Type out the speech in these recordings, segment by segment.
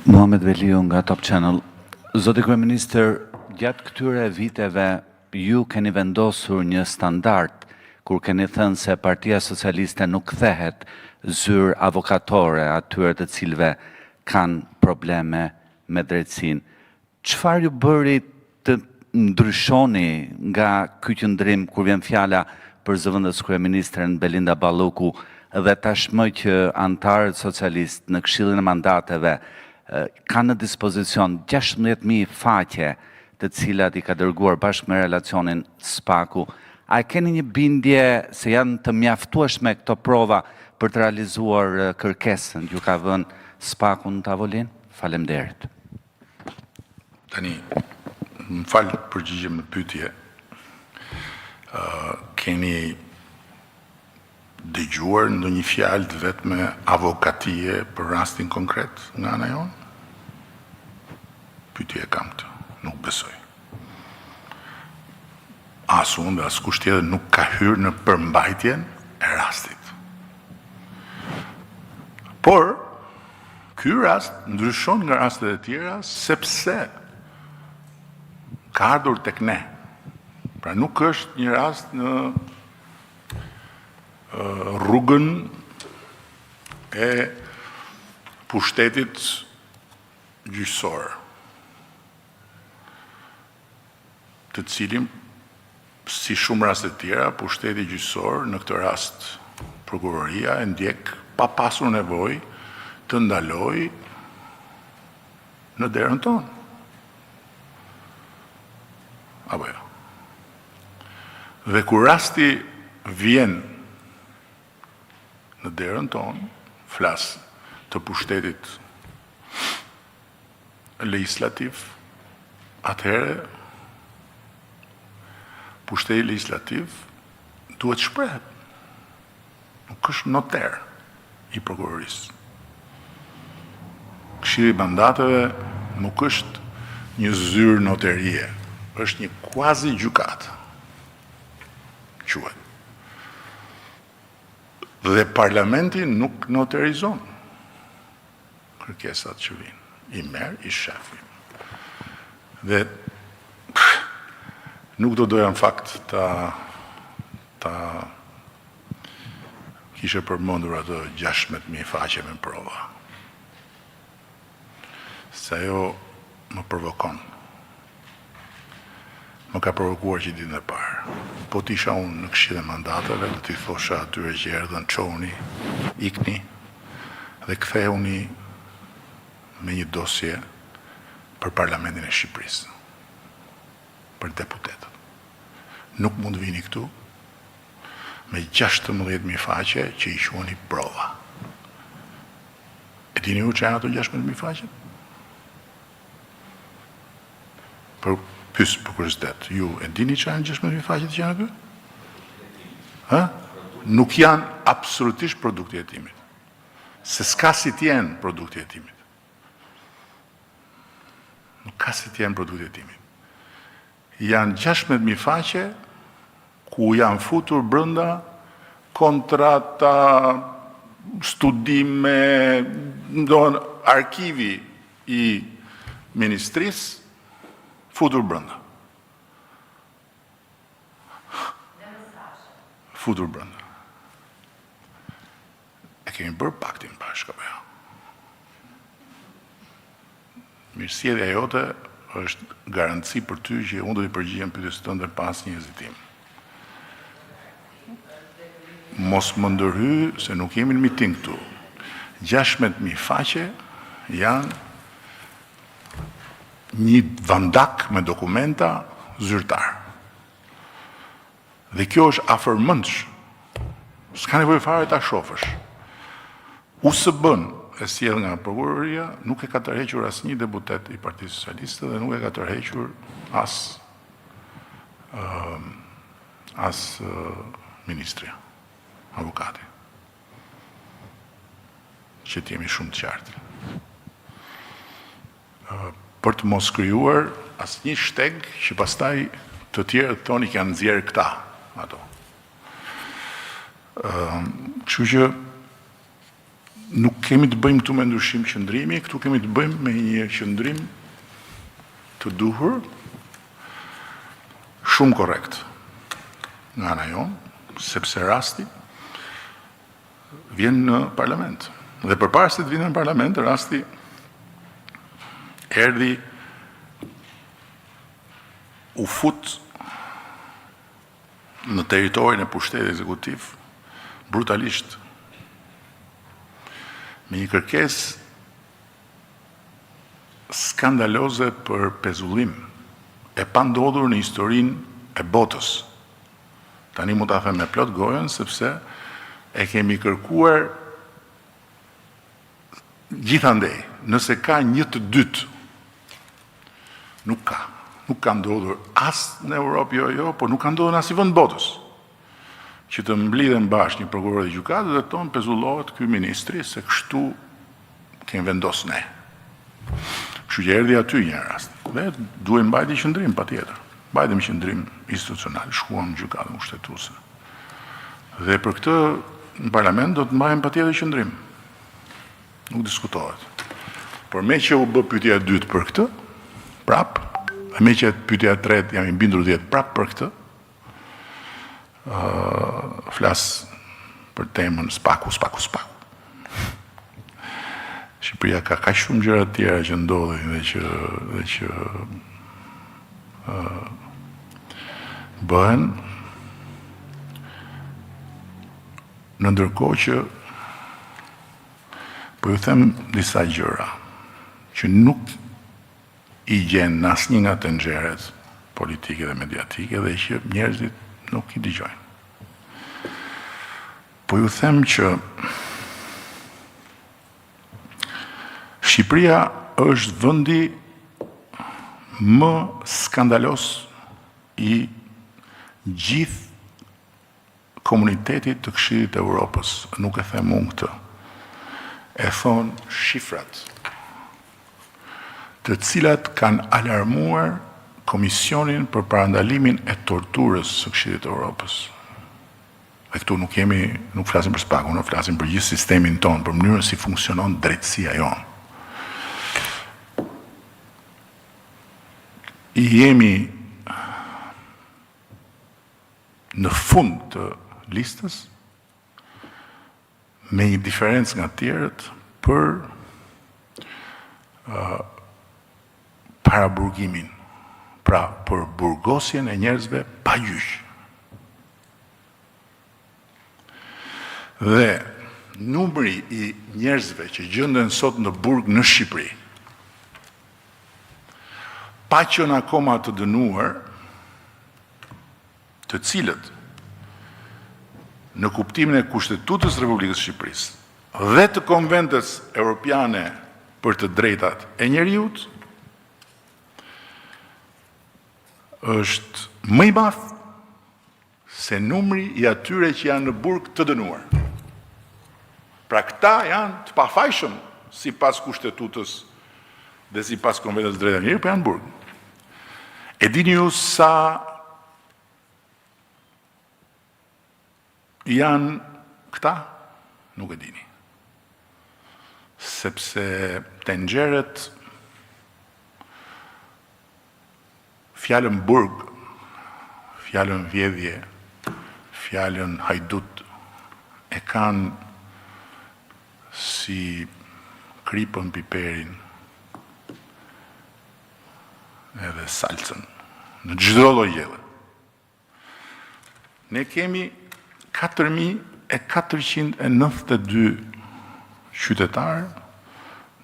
Muhamet Veliu nga Top Channel. Zoti Kryeministër, gjatë këtyre viteve ju keni vendosur një standard kur keni thënë se Partia Socialiste nuk kthehet zyrë avokatore atyre të cilëve kanë probleme me drejtësinë. Çfarë ju bëri të ndryshoni nga ky qëndrim kur vjen fjala për zëvendës kryeministren Belinda Balluku dhe tashmë që antarët socialist në Këshillin e Mandateve kanë në dispozicion 16.000 faqe të cilat i ka dërguar bashkë me relacionin Spaku. A keni një bindje se janë të mjaftueshme këto prova për të realizuar kërkesën ju ka vënë Spaku në tavolinë? Faleminderit. Tani, më falë përgjigjem në pyetje. Keni dëgjuar ndonjë fjalë të vetme avokatie për rastin konkret nga ana jonë? Pyetje kam të, nuk besoj. As unë dhe as kusht tjetër nuk ka hyrë në përmbajtjen e rastit. Por, ky rast ndryshon nga rastet e tjera sepse ka ardhur tek ne. Pra nuk është një rast në rrugën e pushtetit gjyqësor, të cilin, si shumë rastet tjera, pushteti gjyqësor, në këtë rast prokuroria, e ndjek pa pasur nevojë të ndaloj në derën tonë. Apo jo. Dhe kur rasti vjen në derën tonë, flas të pushtetit legislativ, atëherë pushteti legislativ duhet shprehet. Nuk është noter i prokurorisë. Këshilli i Mandateve nuk është një zyrë noterie, është një quasi gjykatë. Quhet. Dhe parlamenti nuk noterizon kërkesat që vinë. I merr, i shef. Dhe nuk do doja në fakt ta kishe përmendur ato 16.000 faqe me prova. Se ajo më provokon. Më ka provokuar që ditën e parë. Po t'isha unë në Këshillin e Mandateve, do t'i thosha atyre që erdhën, çoni, ikni dhe kthehuni me një dosje për Parlamentin e Shqipërisë, për deputetët. Nuk mund vini këtu me 16.000 faqe që i quheni prova. E dini ju që janë ato 16.000 faqe? Për kuriozitet, ju e dini që janë 16.000 faqe që janë aty? Nuk janë absolutisht produkti i hetimit. Se s'ka si t'jenë produkti i hetimit. Nuk ka si t'jenë produkti i hetimit. Janë 16.000 faqe ku janë futur brenda kontrata, studime, ndonë arkivi i ministrisë futur brenda. Futur brenda. E kemi bërë paktin bashkë, apo jo? Mirësjellja jote është garanci për ty që unë do t'i përgjigjem pyetjes tënde pas një hezitim. Mos më ndërhy se nuk jemi në miting këtu. 16.000 faqe janë një vandak me dokumenta zyrtar. Dhe kjo është afërmendsh. S'ka nevojë fare ta shohësh. USB-n e sjell nga prokuroria nuk e ka tërhequr asnjë deputet i Partisë Socialiste dhe nuk e ka tërhequr as ministria, avokati. Që t'jemi shumë të qartë. Për të mos krijuar asnjë shteg që pastaj të tjerë të thoni që janë nxjerrë këta ato. Kështu që nuk kemi të bëjmë këtu me ndryshim qëndrimi, këtu kemi të bëjmë me një qëndrim të duhur, shumë korrekt nga ana jonë, sepse rasti vjen në parlament. Dhe përpara se të vinë në parlament, rasti erdhi u fut në teritorin e pushtetit ekzekutiv brutalisht, me një kërkesë skandaloze për pezullim, e pandodhur në historinë e botës. Tani mund ta them me plot gojën, sepse e kemi kërkuar gjithandej. Nëse ka një të dytë, nuk ka ndodhur as në Europë, por nuk ka ndodhur në asnjë vend botës, që të mblidhen bashkë një prokuror dhe gjykatë dhe tonë pezullohet ky ministri se kështu kemi vendos ne. Kështu që erdhi aty një rast. Dhe duhet mbajti qëndrim patjetër. Mbajtëm qëndrim institucional, shkuam në gjykatën mbështetuese. Dhe për këtë në parlament do të mbajmë patjetër qëndrim. Nuk diskutohet. Por me që u bë pyetja e dytë për këtë, prap, dhe me që pyetja e tretë jam i bindur të jetë prap për këtë, flas për temën spaku. Shqipëria ka kaq shumë gjëra të tjera që ndodhin dhe që bëhen, në ndërkohë që po ju them disa gjëra që nuk i gjen në asnjë nga tenxheret politike dhe mediatike dhe që njerëzit nuk i dëgjojnë. Po ju them që Shqipëria është vendi më skandalos i gjithë komunitetit të Këshillit të Evropës. Nuk e them unë këtë. E thonë shifrat, të cilat kanë alarmuar Komisionin për parandalimin e torturës së Këshillit të Evropës. Dhe këtu nuk flasim për spakun, nuk flasim për gjithë sistemin tonë, për mënyrën si funksionon drejtësia jonë. I jemi në fund të listës me një diferencë nga tjerët për paraburgimin, pra për burgosjen e njerëzve pa gjyq. Dhe numri i njerëzve që gjenden sot në burg në Shqipëri, pa qenë akoma të dënuar, të cilët në kuptimin e Kushtetutës Republikës së Shqipërisë dhe të konventës europiane për të drejtat e njeriut, është më i madh se numri i atyre që janë në burg të dënuar. Pra këta janë të pafajshëm sipas Kushtetutës dhe sipas konventës së drejtave të njerëzit, por janë në burg. E dini ju sa janë këta? Nuk e dini. Sepse tenxheret fjalën burg, fjalën vjedhje, fjalën hajdut e kanë si kripën piperin edhe salcën në çdo lloj gjelle. Ne kemi 4.492 qytetarë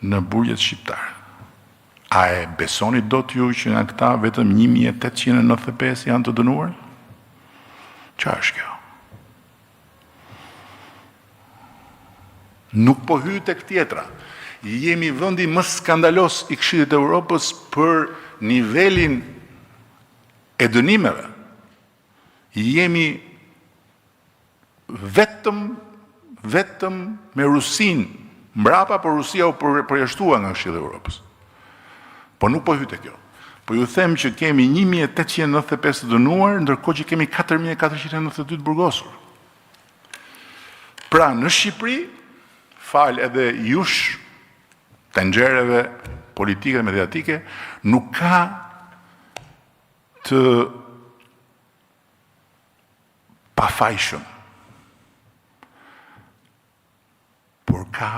në burget shqiptare. A e besoni dot ju që nga këta vetëm 1.895 janë të dënuar? Çfarë është kjo? Nuk po hy tek tjetra. Jemi vendi më skandalos i Këshillit të Evropës për nivelin e dënimeve. Jemi vetëm me Rusin mbrapa, por Rusia u përjashtua nga Këshilli i Evropës. Po nuk po hy te kjo. Po ju them që kemi 1.895 të dënuar, ndërkohë që kemi 4.492 të burgosur. Pra në Shqipëri fal edhe jush tenxhereve politike dhe mediatike, nuk ka të pafajshëm, por ka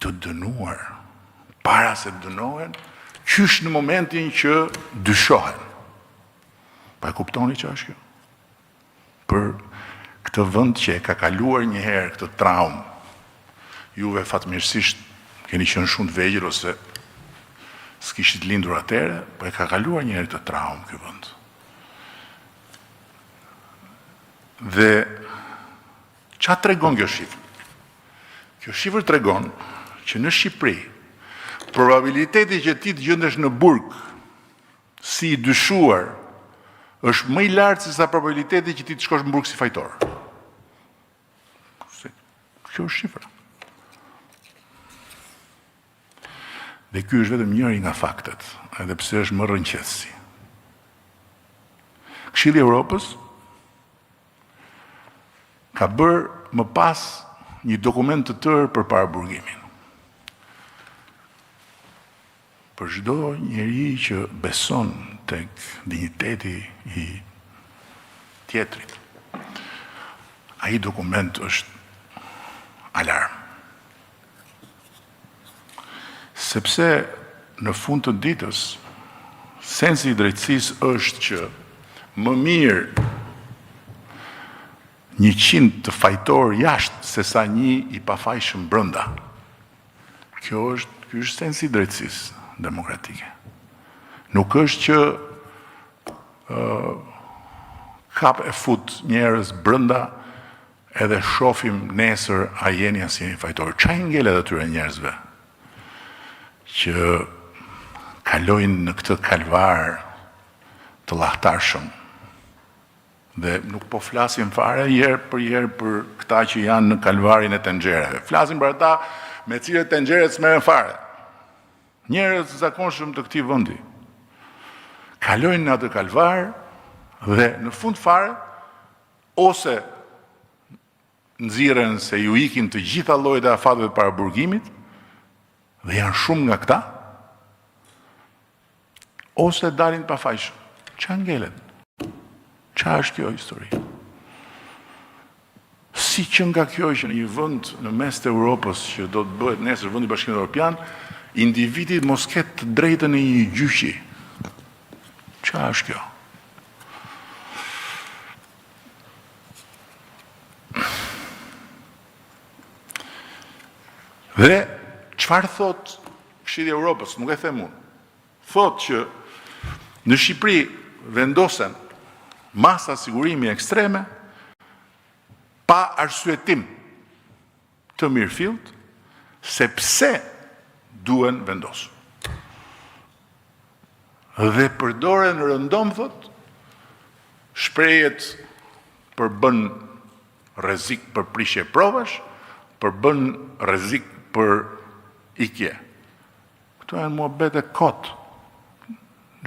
të dënuar, para se të dënohen, qysh në momentin që dyshohen. Pa e kuptoni që është kjo? Për këtë vend që e ka kaluar një herë këtë traumë, juve fatmirësisht keni qenë shumë të vegjël ose s'kishit lindur atëre, po e ka kaluar një herë këtë traumë ky vend. Dhe çfarë tregon kjo shifër? Kjo shifër tregon që në Shqipëri probabiliteti që ti të gjendesh në burg si i dyshuar është më i lartë se sa probabiliteti që ti të shkosh në burg si fajtor. Kjo është shifra. Dhe ky është vetëm njëri nga faktet, edhe pse është më rrënqetësi. Këshilli i Evropës ka bërë më pas një dokument të tërë për paraburgimin. Për çdo njeri që beson tek dinjiteti i tjetrit, ai dokument është alarm. Sepse në fund të ditës, sensi i drejtësisë është që më mirë 100 të fajtor jashtë se sa një i pafajshëm brenda. Ky është sensi i drejtësisë demokratike. Nuk është që kap e fut njerëz brenda edhe shohim nesër a jeni as jeni fajtor. Çfarë ngelet atyre njerëzve që kalojnë në këtë kalvar të llahtarshëm? Dhe nuk po flasim fare herë për këta që janë në kalvarin e tenxhereve. Flasim për ata me cilët tenxheret s'merren fare. Njerëz të zakonshëm të këtij vendi. Kalojnë në atë kalvar dhe në fund fare ose nxirren se ju ikin të gjitha llojet e afateve të paraburgimit dhe janë shumë nga këta, ose dalin pafajshëm. Çfarë ngelet? Çfarë është kjo histori? Si që nga kjo që një vend në mes të Europës që do të bëhet nesër vendi i Bashkimit Evropian, individi mos ketë të drejtën e një gjyqi. Çfarë është kjo? Dhe çfarë thot Këshilli i Evropës, nuk e them unë. Thot që në Shqipëri vendosen masa sigurimi ekstreme pa arsyetim të mirëfillt se pse duhen vendosur. Dhe përdoren rëndom, thot, shprehet përbën rrezik për prishje provash, përbën rrezik për ikje. Këto janë muhabete kot.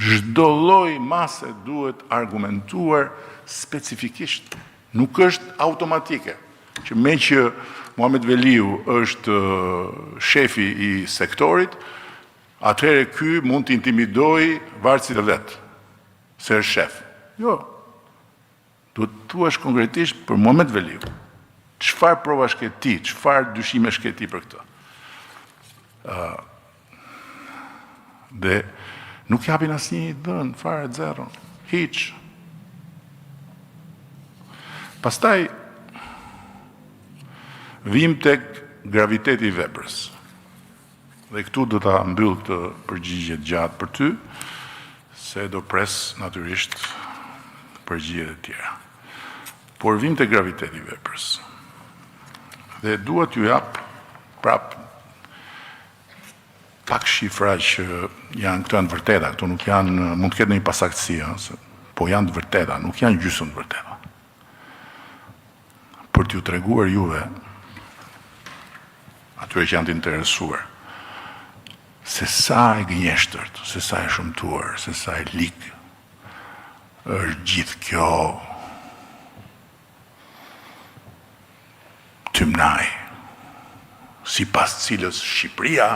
Çdo lloj mase duhet argumentuar specifikisht. Nuk është automatike që me që Muhamet Veliu është shefi i sektorit, atëherë ky mund të intimidojë varësit e vet, se është shef. Jo. Duhet të thuash konkretisht për Muhamet Veliu. Çfarë provash ke ti, çfarë dyshimesh ke ti për këtë? Dhe nuk japin asnjë dhënë, fare zero, hiç. Pastaj vim tek graviteti i veprës. Dhe këtu do ta mbyll këtë përgjigje gjatë për ty, se do pres natyrisht përgjigjet e tjera. Por vim tek graviteti i veprës. Dhe dua t'ju jap prap pak shifra që janë, këto janë të vërteta, këto nuk janë, mund të ketë një pasaktësi, po janë të vërteta, nuk janë gjysmë të vërteta. Për t'ju treguar juve, atyre që janë të interesuar, se sa e gënjeshtërt, se sa e shëmtuar, se sa e lik është gjithë kjo tymnaj, sipas cilës Shqipëria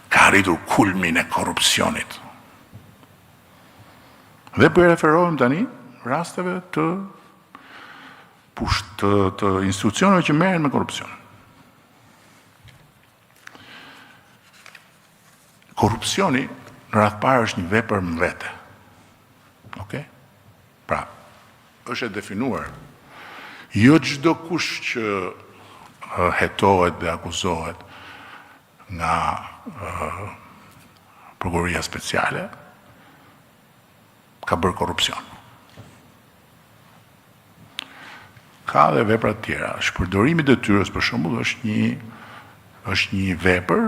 ka arritur kulmin e korrupsionit. Dhe po i referohem tani rasteve të institucioneve që merren me korrupsion. Korrupsioni në radhë parë është një vepër më vete. Okay? Pra, është e definuar. Jo çdo kush që hetohet dhe akuzohet nga prokuroria speciale ka bërë korrupsion. Ka dhe vepra të tjera. Shpërdorimi i detyrës për shembull është një vepër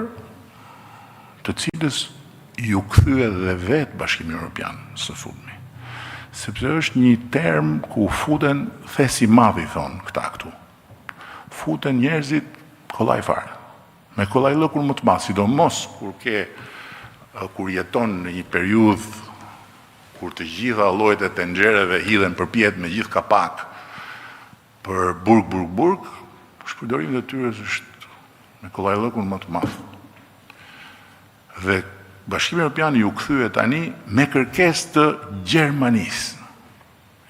të cilës ju kthye dhe vetë Bashkimi Evropian së fundmi. Sepse është një term ku futen thesi madh, thonë këta këtu. Futen njerëzit kollaj fare. Me kollaj lëkur më të madh, sidomos kur jeton në një periudhë kur të gjitha llojet e tenxhereve hidhen përpjet me gjithë kapak për burg, shpërdorimi i detyrës është me kollaj lëkur më të madh. Dhe Bashkimi Evropian ju kthye tani me kërkesë të Gjermanisë.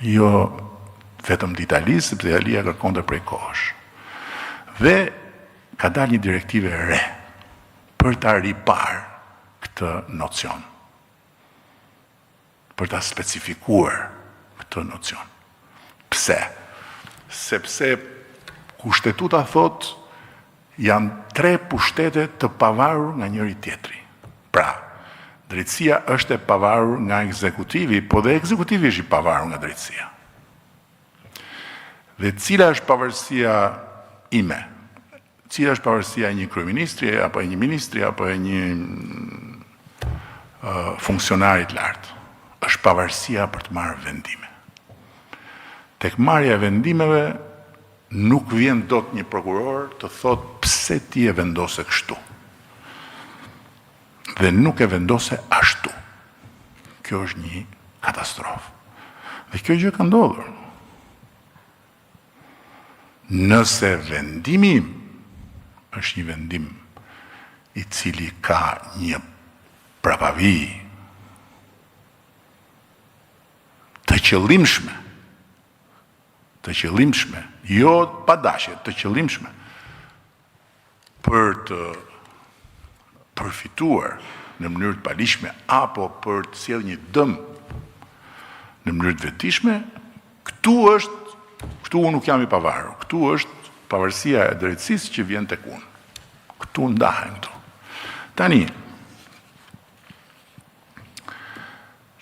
Jo vetëm të Italisë, sepse Italia kërkonte prej kohësh. Dhe ka dalë një direktive e re për ta ripar këtë nocion. Për ta specifikuar këtë nocion. Pse? Sepse kushtetuta thot janë 3 pushtete të pavarur nga njëri tjetri. Pra, drejtësia është e pavarur nga ekzekutivi, po dhe ekzekutivi është i pavarur nga drejtësia. Dhe cila është pavarësia ime? Cila është pavarësia e një kryeministri, apo e një ministri, apo e një funksionarit lartë? Është pavarësia për të marrë vendime. Tek marrja e vendimeve nuk vjen dot një prokuror të thot pse ti e vendose kështu. Dhe nuk e vendose ashtu. Kjo është një katastrofë. Dhe kjo gjë ka ndodhur. Nëse vendimi është një vendim i cili ka një prapavi të qëllimshme, jo pa dashje, të qëllimshme, për të përfituar në mënyrë të palishme apo për të sjellë një dëm në mënyrë të vetishme, këtu unë nuk jam i pavarur. Këtu është pavarësia e drejtësisë që vjen tek unë. Këtu ndahen këtu. Tani,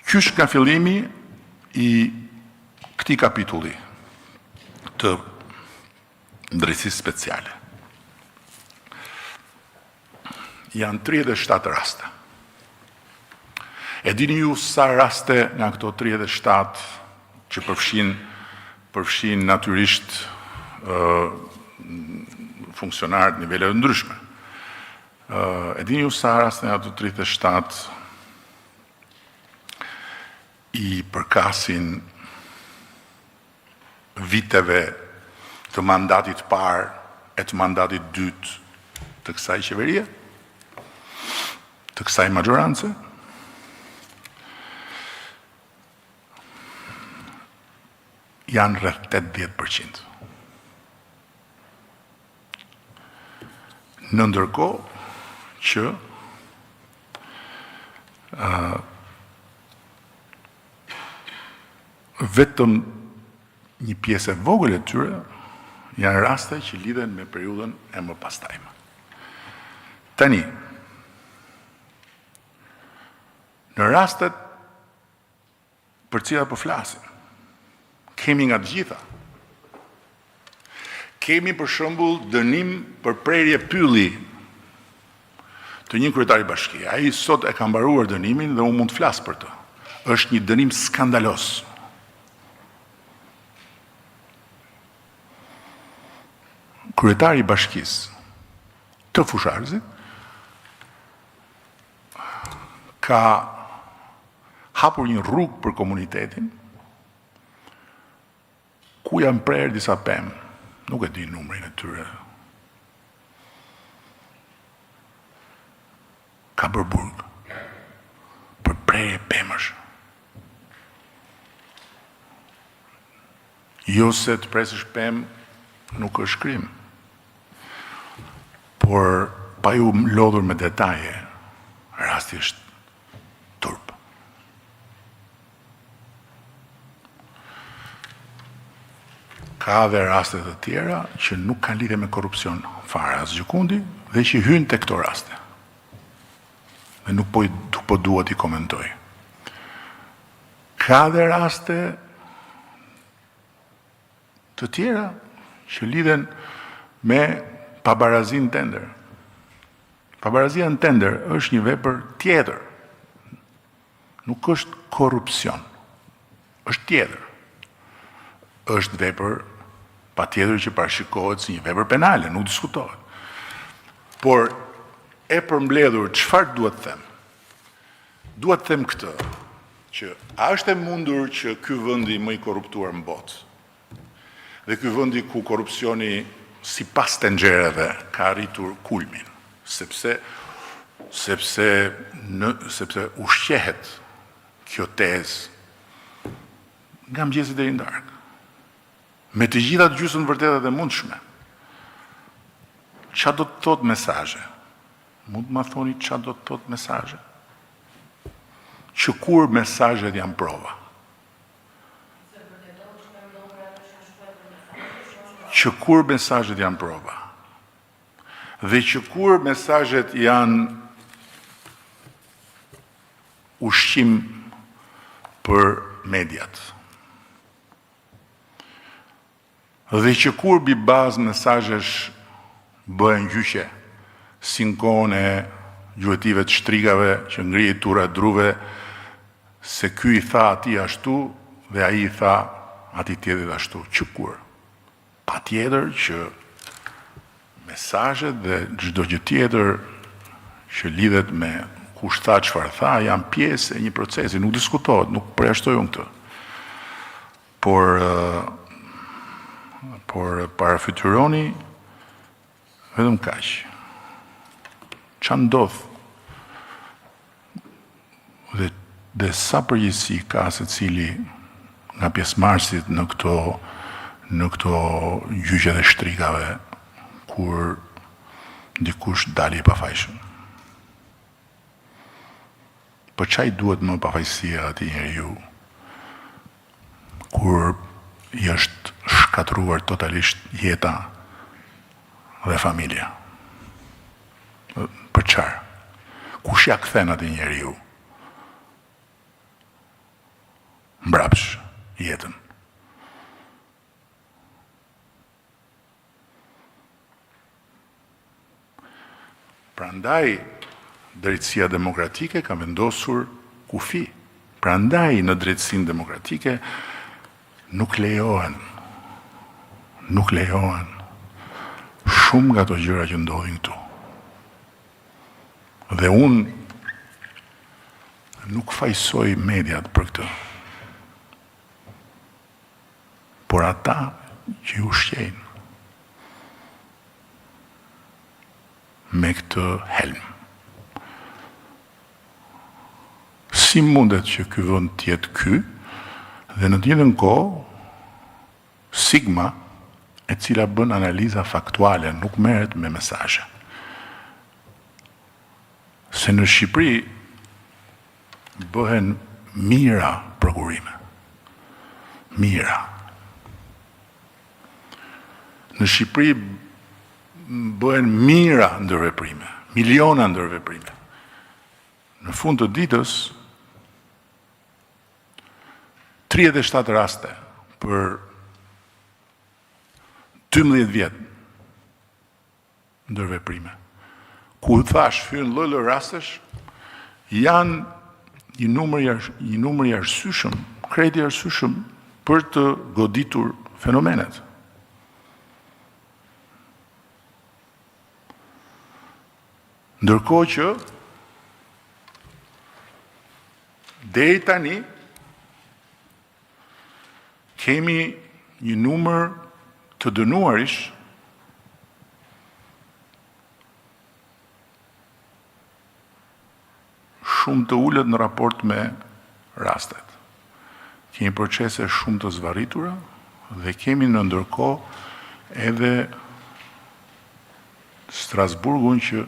qysh ka fillimi i këtij kapitulli të drejtësisë speciale. Janë 37 raste. E dini ju sa raste nga këto 37 që përfshin natyrisht funksionarët niveleve ndryshme. E dini ju sa raste nga këto 37 i përkasin viteve të mandatit parë e të mandatit dytë të kësaj qeverie, të kësaj magjorance. Janë rreth 80%. Në ndërkohë që vetëm një pjesë e vogël e tyre janë raste që lidhen me periudhën e mëpastajme. Tani, në rastet për cilat po flasim, kemi nga të gjitha. Kemi për shembull dënim për prerje pylli të një kryetari bashkie. Ai sot e ka mbaruar dënimin dhe unë mund të flas për të. Është një dënim skandalos. Kryetari i bashkisë të Fusharzit ka hapur një rrugë për komunitetin ku janë prerë disa pemë, nuk e di numrin e tyre. ka bërë burg për prerje pemësh. Jo se të presësh pemë nuk është krim, por pa ju lodhur me detaje, rasti është turp. Ka dhe raste të tjera që nuk kanë lidhje me korrupsion fare as gjikundi dhe që hynë te këto raste. Dhe nuk po duhet i komentoj. Ka dhe raste të tjera që lidhen me pabarazin tender. Pabarazia në tender është një vepër tjetër. Nuk është korrupsion. Është tjetër. Është vepër pa tjetër që parashikohet si një vepër penale, nuk diskutohet. Por e përmbledhur, çfarë duhet them? Duhet them këtë, që a është e mundur që ky vendi më i korruptuar në botë, dhe ky vendi ku korrupsioni sipas tenxhereve ka arritur kulmin, sepse ushqehet kjo tezë nga mëngjesi deri në darkë, me të gjitha të gjysmën vërtetë dhe mundshme. Çfarë do të thotë mesazhe? Mund të ma thoni çfarë do të thotë mesazhe? Që kur mesazhet janë prova. Që kur mesazhet janë prova. Dhe që kur mesazhet janë ushqim për mediat. Dhe që kur bi bazë mesazhesh bëhen gjyqe, si në kohën e gjuetive të shtrigave që ngrihej tura druve, se ky i tha atij ashtu dhe ai i tha atij tjetrit ashtu. Që kur? Patjetër që mesazhet dhe çdo gjë tjetër që lidhet me kush tha çfarë tha janë pjesë e një procesi, nuk diskutohet, nuk përjashtoj unë këtë. Por parafytyroni vetëm kaq. Ç'a ndodh dhe sa përgjegjësi ka secili nga pjesëmarrësit në këto gjyqe dhe shtrigave kur dikush dali i pafajshëm. Për çaj duhet më pafajësia atij njeriu kur i është shkatruar totalisht jeta dhe familja. Për çfarë? Kush ja kthen atij njeriu mbrapsh jetën? Prandaj drejtësia demokratike ka vendosur kufi. Prandaj në drejtësinë demokratike nuk lejohen shumë nga ato gjëra që ndodhin këtu. Dhe unë nuk fajsoj mediat për këtë. Por ata që ju ushqejnë me këtë helm. Si mundet që ky vend të jetë ky dhe në të njëjtën kohë Sigma, e cila bën analiza faktuale, nuk merret me mesazhe. Se në Shqipëri bëhen mira prokurime. Mira. Në Shqipëri bëhen mira ndërveprime, miliona ndërveprime. Në fund të ditës 37 raste për 12 vjet ndërveprime. Ku thash hyn lloj rastesh, janë një numër i arsyeshëm, krejt i arsyeshëm për të goditur fenomenet. Ndërkohë që deri tani kemi një numër të dënuarish shumë të ullët në raport me rastet. Kemi procese shumë të zvarritura dhe kemi në ndërkohë edhe Strasburgun që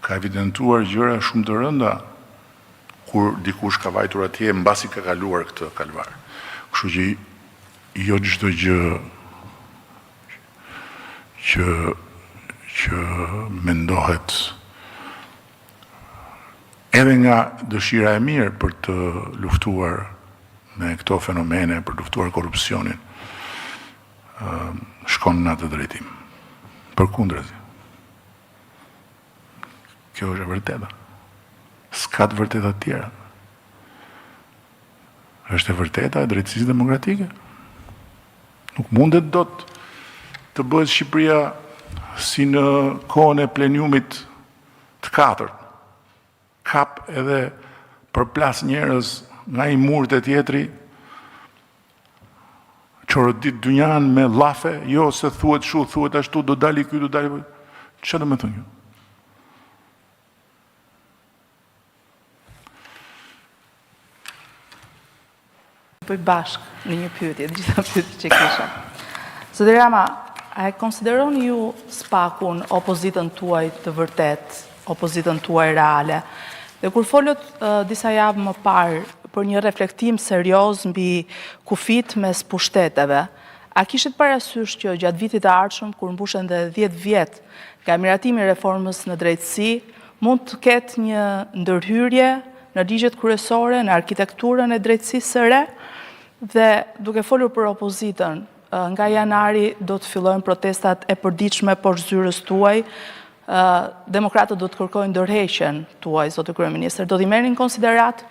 ka evidentuar gjëra shumë të rënda kur dikush ka vajtur atje mbasi ka kaluar këtë kalvar. Kështu që jo çdo gjë që mendohet edhe nga dëshira e mirë për të luftuar me këto fenomene, për të luftuar korrupsionin, shkon në atë drejtim. Përkundrazi. Kjo është e vërteta. S'ka të vërteta tjera. Është e vërteta e drejtësisë demokratike. Nuk mundet dot të bëhet Shqipëria si në kohën e pleniumit të katërt. Kap edhe përplas njerëz nga i murët e tjetri, çorodit dynjan me llafe, jo se thuhet shu, thuhet ashtu, do dali ky, do dali. Çfarë do të thonë? Bëj bashk në një pyetje, gjitha pyetjet që kisha. Zoti Rama, a e konsideroni ju SPAK-un opozitën tuaj të vërtet, opozitën tuaj reale? Dhe kur folët disa javë më parë për një reflektim serioz mbi kufit mes pushteteve, a kishit parasysh që gjatë vitit të ardhshëm, kur mbushen dhe 10 vjet nga miratimi i reformës në drejtësi, mund të ketë një ndërhyrje në ligjet kryesore, në arkitekturën e drejtësisë së re? Dhe duke folur për opozitën, nga janari do të fillojnë protestat e përditshme poshtë zyrës tuaj. Demokratët do të kërkojnë ndërheqjen tuaj, zotë kryeministër. Do t'i merrin konsiderat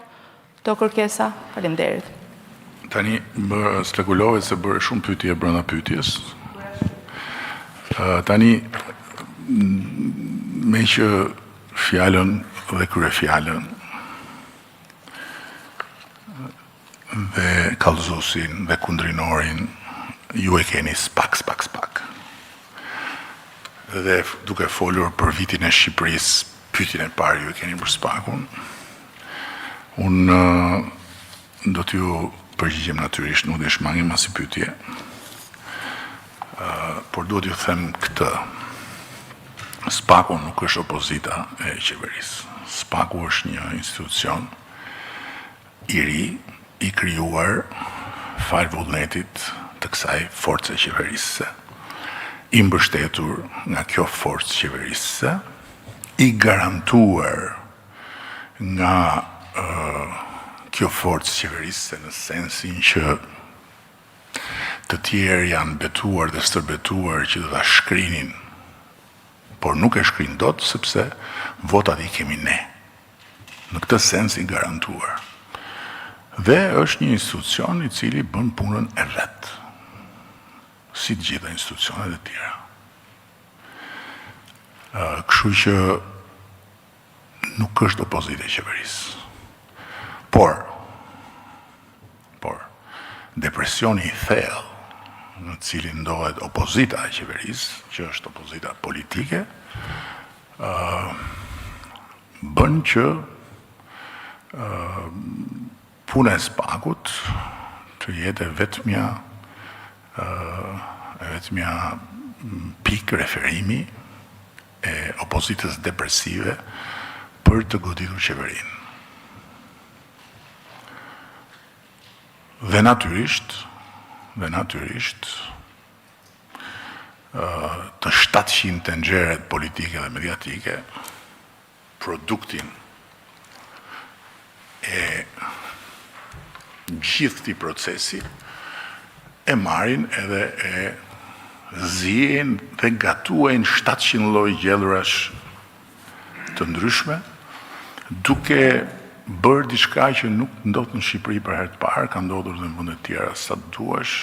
këto kërkesa? Faleminderit. Tani spekulove se bërë shumë pyetje brenda pyetjes. Tani me që fjalën dhe kryefjalën dhe kallëzuesin dhe kundrinorin ju e keni spak. Dhe duke folur për vitin e Shqipërisë, pyetjen e parë ju e keni për SPAK-un. Unë do t'ju përgjigjem natyrisht, nuk dhe shmangim as i pyetje. Por duhet ju them këtë. SPAK-u nuk është opozita e qeverisë. SPAK-u është një institucion i ri, i krijuar fal vullnetit të kësaj force qeverisëse, i mbështetur nga kjo forcë qeverisëse, i garantuar nga kjo forcë qeverisëse në sensin që të tjerë janë betuar dhe stërbetuar që do ta shkrinin, por nuk e shkrin dot sepse votat i kemi ne. Në këtë sens i garantuar. Dhe është një institucion i cili bën punën e vet, si të gjitha institucionet e tjera. Kështu që nuk është opozitë e qeverisë. Por depresioni i thellë në cilin ndohet opozita e qeverisë, që është opozita politike, bën që puna e SPAK-ut të jetë vetmja pikë referimi e opozitës depresive për të goditur qeverinë. Dhe natyrisht të 700 tenxheret politike dhe mediatike, produktin e gjithë këtij procesi, e marrin edhe e zihen dhe gatuajnë 700 lloj gjellërash të ndryshme, duke bërë diçka që nuk ndodh në Shqipëri për herë të parë, ka ndodhur në vende të tjera sa duash,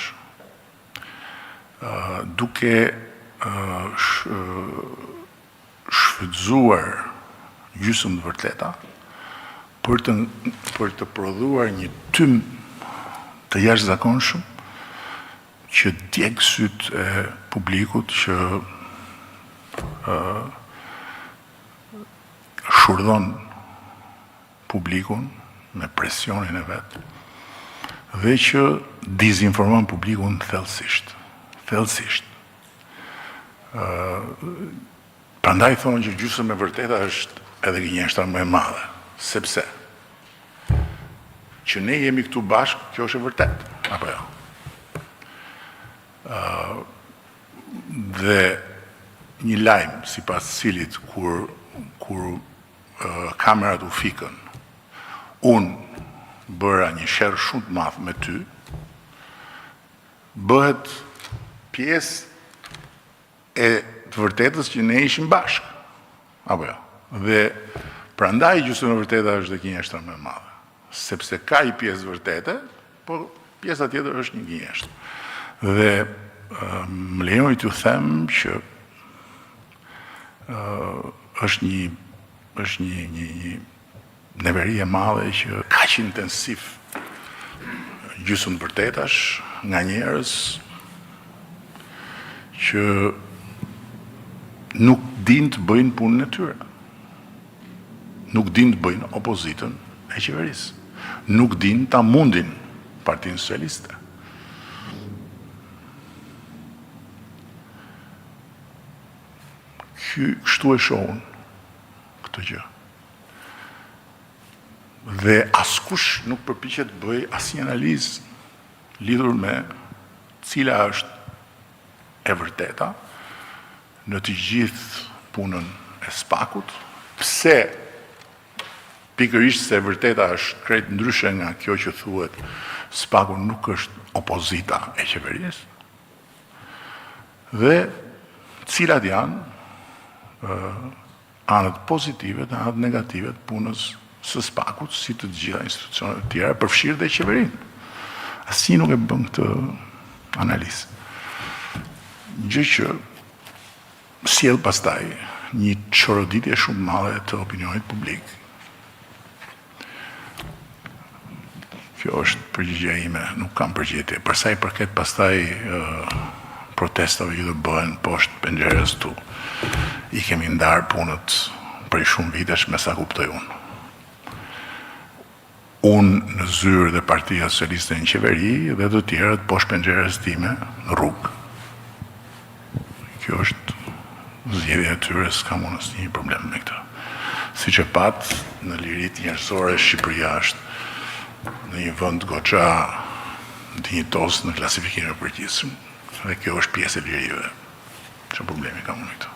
duke shfrytzuar gjysmë të vërteta për të prodhuar një tym të jashtëzakonshëm që djeg syt e publikut, që shurdhon publikun me presionin e vetë dhe që dizinformon publikun thellësisht. Prandaj thonë që gjysmë e vërteta është edhe gënjeshtra më e madhe, sepse që ne jemi këtu bashkë, kjo është e vërtet, apo jo? Dhe një lajm sipas cilit kur kamerat u fikën, unë bëra një sherr shumë të madh me ty, bëhet pjesë e të vërtetës që ne ishim bashkë, apo jo? Dhe prandaj gjysmë e vërteta është dhe gënjeshtra më e madhe, sepse ka i pjesë vërtete, por pjesa tjetër është një gënjeshtër. Dhe më lejoni t'ju them që është një neveri e madhe që kaq intensiv gjysmë vërtetash nga njerëz që nuk din të bëjnë punën e tyre. Nuk din të bëjnë opozitën e qeverisë. Nuk din ta mundin Partinë Socialiste. Kështu e shohun këtë gjë. Dhe askush nuk përpiqet të bëj asnjë analizë lidhur me cila është e vërteta në të gjithë punën e SPAK-ut, pse pikërisht se e vërteta është krejt ndryshe nga kjo që thuhet SPAK-u nuk është opozita e qeverisë, dhe cilat janë anët pozitive dhe anët negative të punës së SPAK-ut, si të gjitha institucionet të tjera, përfshirë dhe qeverinë. Asnjë nuk e bën këtë analizë. Gjë që sjell pastaj një çoroditje shumë madhe të opinionit publik. Kjo është përgjigjja ime, nuk kam përgjigje. Për sa i përket pastaj protestave që do bëhen poshtë penxherës tu, i kemi ndarë punët prej shumë vitesh, me sa kuptoj unë. Unë në zyrë dhe Partia Socialiste në qeveri dhe të tjerët poshtë penxherës time në rrugë. Kjo është zgjedhja e tyre, s'kam unë asnjë problem me këtë. Siç e pat në lirit njerëzore, Shqipëria është në një vend goxha dinjitos në klasifikimin e përgjithshëm, dhe kjo është pjesë e lirive. Çfarë problemi kam unë me këtë?